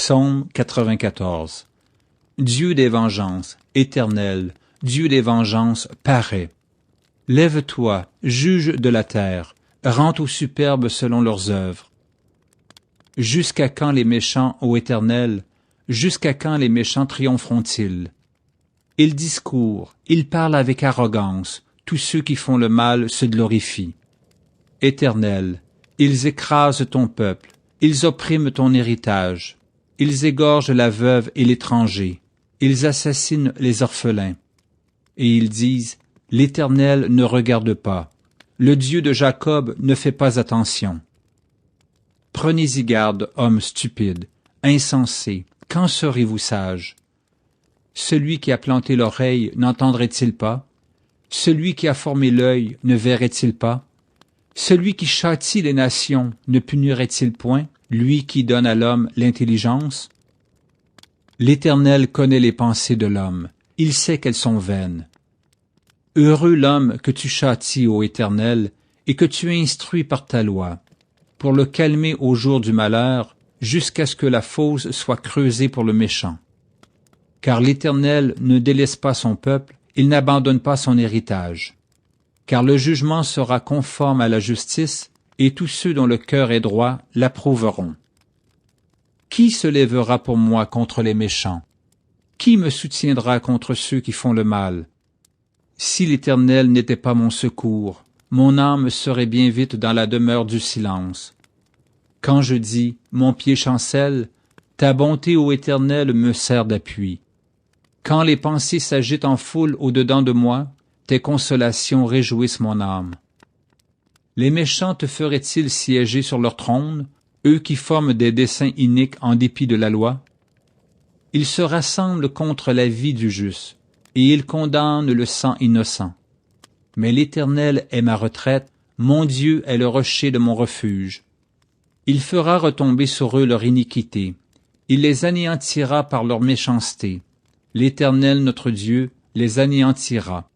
Psaume 94. Dieu des vengeances, éternel, Dieu des vengeances, paraît. Lève-toi, juge de la terre, rends aux superbes selon leurs œuvres. Jusqu'à quand les méchants, ô Éternel, jusqu'à quand les méchants triompheront-ils? Ils discourent, ils parlent avec arrogance, tous ceux qui font le mal se glorifient. Éternel, ils écrasent ton peuple, ils oppriment ton héritage, ils égorgent la veuve et l'étranger, ils assassinent les orphelins. Et ils disent, l'Éternel ne regarde pas, le Dieu de Jacob ne fait pas attention. Prenez-y garde, hommes stupides, insensés, quand serez-vous sages? Celui qui a planté l'oreille n'entendrait-il pas? Celui qui a formé l'œil ne verrait-il pas? Celui qui châtie les nations ne punirait-il point, lui qui donne à l'homme l'intelligence? L'Éternel connaît les pensées de l'homme, il sait qu'elles sont vaines. Heureux l'homme que tu châties, ô Éternel, et que tu instruis par ta loi, pour le calmer au jour du malheur, jusqu'à ce que la fosse soit creusée pour le méchant. Car l'Éternel ne délaisse pas son peuple, il n'abandonne pas son héritage. Car le jugement sera conforme à la justice, et tous ceux dont le cœur est droit l'approuveront. Qui se lèvera pour moi contre les méchants? Qui me soutiendra contre ceux qui font le mal? Si l'Éternel n'était pas mon secours, mon âme serait bien vite dans la demeure du silence. Quand je dis, mon pied chancelle, ta bonté, ô Éternel, me sert d'appui. Quand les pensées s'agitent en foule au-dedans de moi, tes consolations réjouissent mon âme. Les méchants te feraient-ils siéger sur leur trône, eux qui forment des desseins iniques en dépit de la loi? Ils se rassemblent contre la vie du juste, et ils condamnent le sang innocent. Mais l'Éternel est ma retraite, mon Dieu est le rocher de mon refuge. Il fera retomber sur eux leur iniquité, il les anéantira par leur méchanceté. L'Éternel notre Dieu les anéantira.